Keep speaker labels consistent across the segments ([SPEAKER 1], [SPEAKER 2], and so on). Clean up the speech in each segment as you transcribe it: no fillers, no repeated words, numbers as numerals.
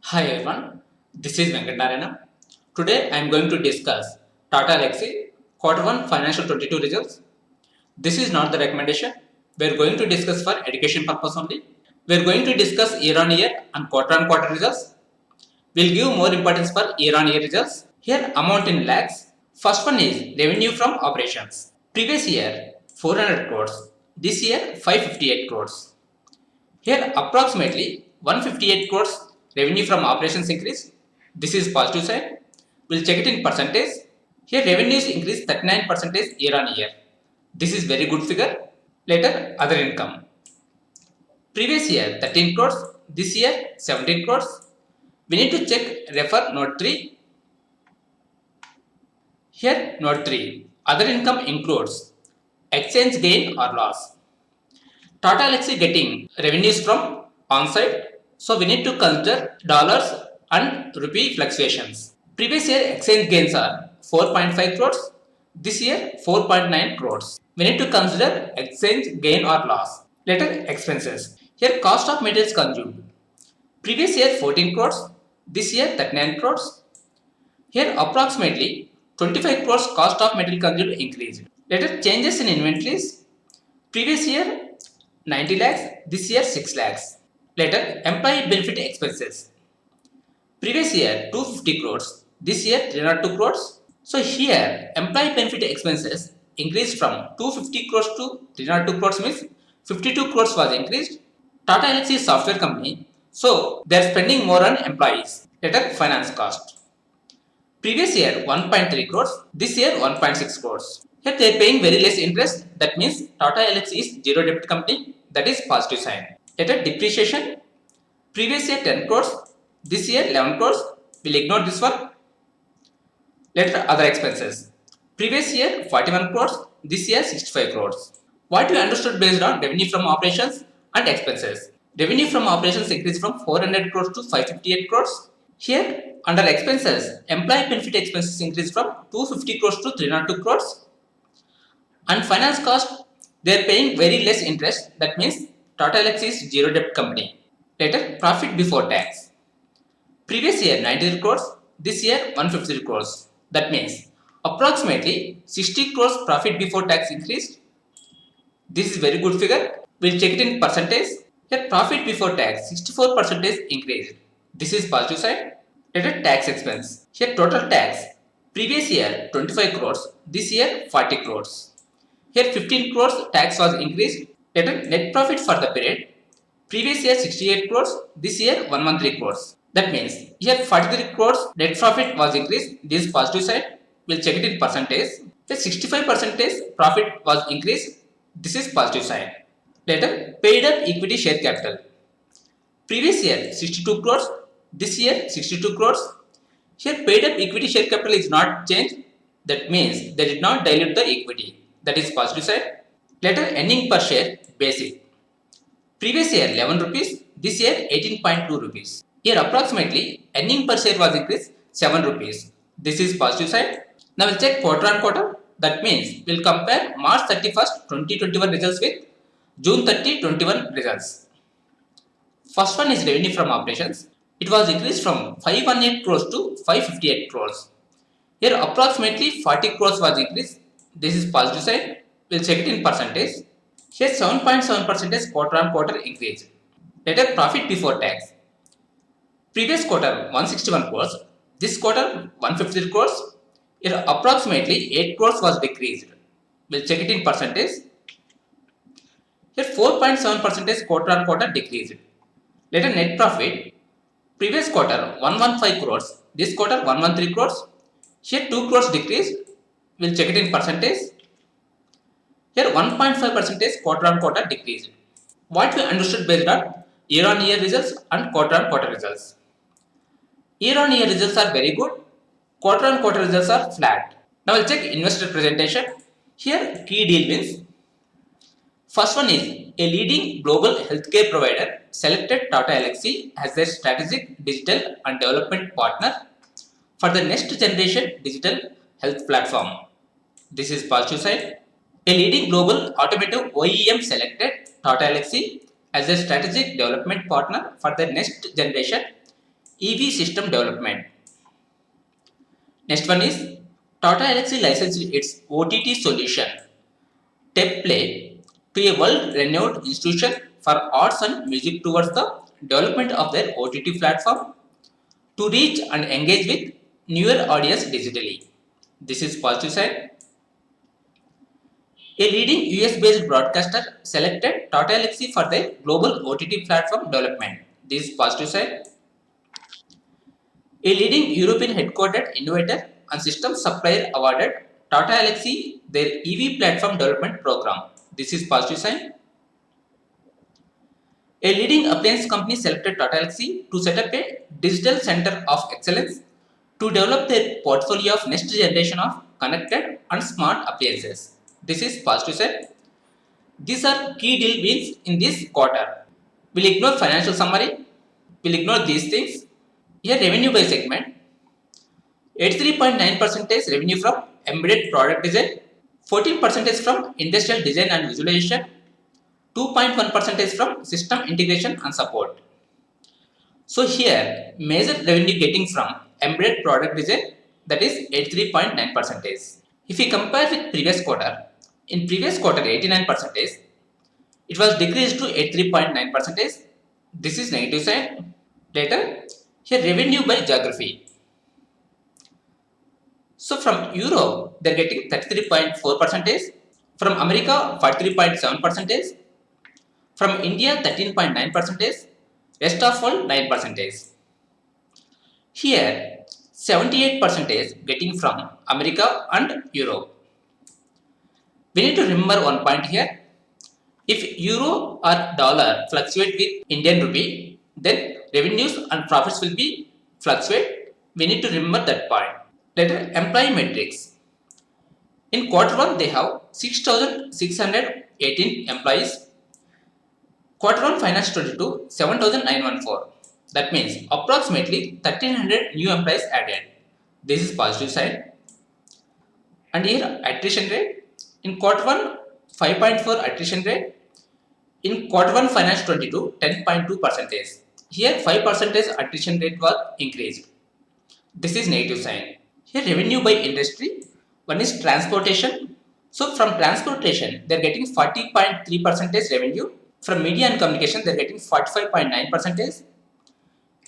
[SPEAKER 1] Hi everyone, this is Venkatarana. Today I am going to discuss Tata Elxsi Quarter 1 Financial 22 results. This is not the recommendation. We are going to discuss for education purpose only. We are going to discuss year on year and quarter results. We will give more importance for year on year results. Here amount in lakhs. First one is revenue from operations. Previous year 400 crores. This year 558 crores. Here approximately 158 crores revenue from operations increase. This is positive side. We'll check it in percentage. Here revenues increase 39% year on year. This is very good figure. Later other income. Previous year 13 crores. This year 17 crores. We need to check refer note 3. Here note 3. Other income includes exchange gain or loss. Tata Elxsi getting revenues from on-site, so we need to consider dollars and rupee fluctuations. Previous year exchange gains are 4.5 crores, this year 4.9 crores. We need to consider exchange gain or loss. Later expenses. Here cost of materials consumed. Previous year 14 crores, this year 39 crores. Here approximately 25 crores cost of material consumed increased. Later changes in inventories. Previous year 90 lakhs, this year 6 lakhs. Later, employee benefit expenses. Previous year 250 crores, this year 302 crores. So here, employee benefit expenses increased from 250 crores to 302 crores means 52 crores was increased. Tata Elxsi is software company, so they are spending more on employees. Later, finance cost. Previous year 1.3 crores, this year 1.6 crores. Here they are paying very less interest, that means Tata Elxsi is zero debt company, that is positive sign. Later depreciation, previous year 10 crores, this year 11 crores, we'll ignore this one. Later other expenses, previous year 41 crores, this year 65 crores. What we understood based on revenue from operations and expenses. Revenue from operations increased from 400 crores to 558 crores. Here under expenses, employee benefit expenses increased from 250 crores to 302 crores. And finance cost, they are paying very less interest, that means Tata Elxsi is zero debt company. Later profit before tax. Previous year 93 crores, this year 150 crores. That means approximately 60 crores profit before tax increased. This is very good figure. We'll check it in percentage. Here profit before tax 64% increased. This is positive side. Later tax expense. Here total tax. Previous year 25 crores. This year 40 crores. Here 15 crores tax was increased. Later net profit for the period. Previous year 68 crores. This year 113 crores. That means here 43 crores net profit was increased. This is positive side. We'll check it in percentage. Here 65% profit was increased. This is positive side. Later paid up equity share capital. Previous year 62 crores. This year 62 crores. Here paid up equity share capital is not changed. That means they did not dilute the equity. That is positive side. Later earning per share basic. Previous year 11 rupees. This year 18.2 rupees. Here approximately earning per share was increased 7 rupees. This is positive side. Now we'll check quarter on quarter. That means we'll compare March 31st 2021 results with June 30 21 results. First one is revenue from operations. It was increased from 518 crores to 558 crores. Here approximately 40 crores was increased. This is positive side. We'll check it in percentage. Here 7.7% quarter on quarter increase. Later profit before tax. Previous quarter 161 crores. This quarter 153 crores. Here approximately 8 crores was decreased. We'll check it in percentage. Here 4.7% quarter on quarter decreased. Later net profit. Previous quarter 115 crores. This quarter 113 crores. Here 2 crores decreased. We'll check it in percentage. Here 1.5% quarter on quarter decreased. What we understood based on year results and quarter results. Year on year results are very good. Quarter on quarter results are flat. Now we'll check investor presentation. Here key deal wins. First one is a leading global healthcare provider selected Tata Elxsi as their strategic digital and development partner for the next generation digital health platform. This is positive side. A leading global automotive OEM selected Tata Elxsi as a strategic development partner for the next generation EV system development. Next one is Tata Elxsi licensed its OTT solution TechPlay to a world-renowned institution for arts and music towards the development of their OTT platform to reach and engage with newer audience digitally. This is positive side. A leading US-based broadcaster selected Tata Elxsi for their global OTT platform development. This is positive side. A leading European headquartered innovator and system supplier awarded Tata Elxsi their EV platform development program. This is positive sign. A leading appliance company selected Tata Elxsi to set up a digital center of excellence to develop their portfolio of next generation of connected and smart appliances. This is positive side. These are key deal wins in this quarter. We'll ignore financial summary. We'll ignore these things. Here revenue by segment. 83.9% revenue from embedded product design, 14% from industrial design and visualization, 2.1% from system integration and support. So here major revenue getting from embedded product design, that is 83.9%. If we compare with previous quarter, in previous quarter 89%, it was decreased to 83.9%. This is negative side. Later, here revenue by geography. So from Europe, they're getting 33.4%, from America 43.7%, from India 13.9%, rest of world 9%. Here 78% getting from America and Europe. We need to remember one point here. If euro or dollar fluctuate with Indian rupee, then revenues and profits will be fluctuate. We need to remember that point. Later, employee metrics. In quarter 1, they have 6,618 employees. Quarter 1 finance 22, 7,914. That means approximately 1,300 new employees added. This is positive side. And here attrition rate. In quarter 1, 5.4 attrition rate. In quarter 1 finance 22, 10.2%. Here 5% attrition rate was increased. This is negative sign. Here revenue by industry. One is transportation. So from transportation, they are getting 40.3% revenue. From media and communication, they are getting 45.9%.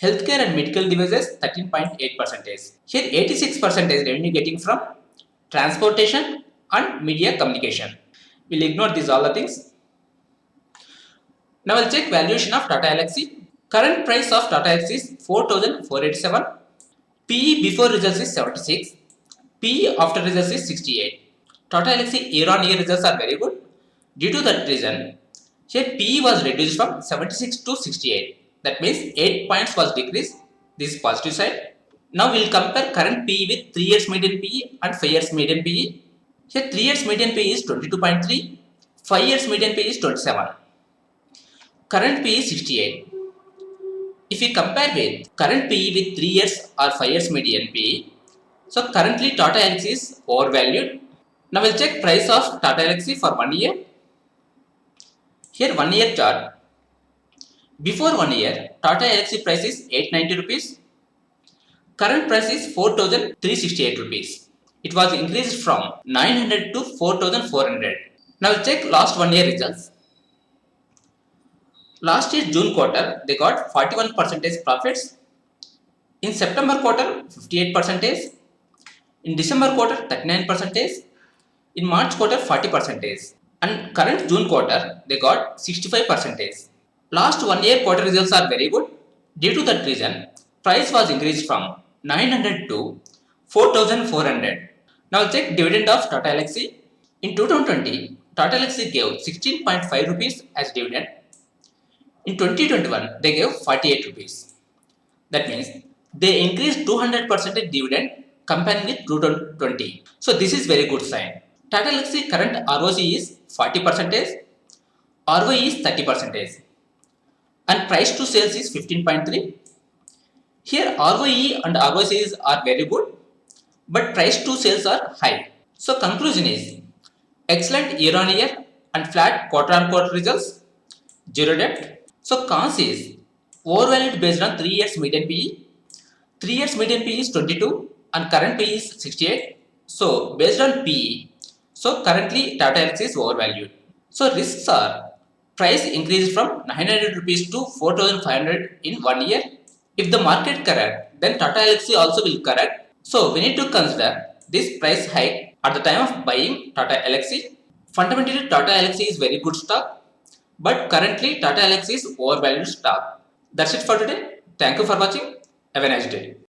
[SPEAKER 1] Healthcare and medical devices, 13.8%. Here 86% revenue getting from transportation and media communication. We'll ignore these all the things. Now we'll check valuation of Tata Elxsi. Current price of Tata Elxsi is 4,487. PE before results is 76. PE after results is 68. Tata Elxsi year-on-year results are very good. Due to that reason, here PE was reduced from 76 to 68. That means 8 points was decreased. This is positive side. Now we will compare current PE with 3 years median PE and 5 years median PE. Here 3 years median PE is 22.3. 5 years median PE is 27. Current PE is 68. If we compare with current PE with 3 years or 5 years median PE, so currently Tata Elxsi is overvalued. Now we'll check price of Tata Elxsi for 1 year. Here 1 year chart. Before 1 year, Tata Elxsi price is 890 rupees. Current price is 4,368 rupees. It was increased from 900 to 4,400. Now we'll check last 1 year results. Last year June quarter, they got 41% profits. In September quarter, 58%. In December quarter, 39%. In March quarter, 40%. And current June quarter, they got 65%. Last 1 year quarter results are very good. Due to that reason, price was increased from 900 to 4,400. Now check dividend of Tata Elxsi. In 2020, Tata Elxsi gave 16.5 rupees as dividend. In 2021, they gave 48 rupees. That means they increased 200% dividend comparing with 2020. So this is very good sign. Tata Elxsi current ROC is 40%, ROE is 30%, and price to sales is 15.3. Here ROE and ROCs are very good, but price to sales are high. So conclusion is excellent year on year and flat quarter on quarter results, zero debt. So cons is overvalued based on 3 years median PE, 3 years median PE is 22 and current PE is 68. So based on PE, so currently Tata Elxsi is overvalued. So risks are price increased from 900 rupees to 4500 in 1 year. If the market correct, then Tata Elxsi also will correct. So we need to consider this price hike at the time of buying Tata Elxsi. Fundamentally, Tata Elxsi is very good stock, but currently Tata Elxsi is overvalued stock. That's it for today. Thank you for watching. Have a nice day.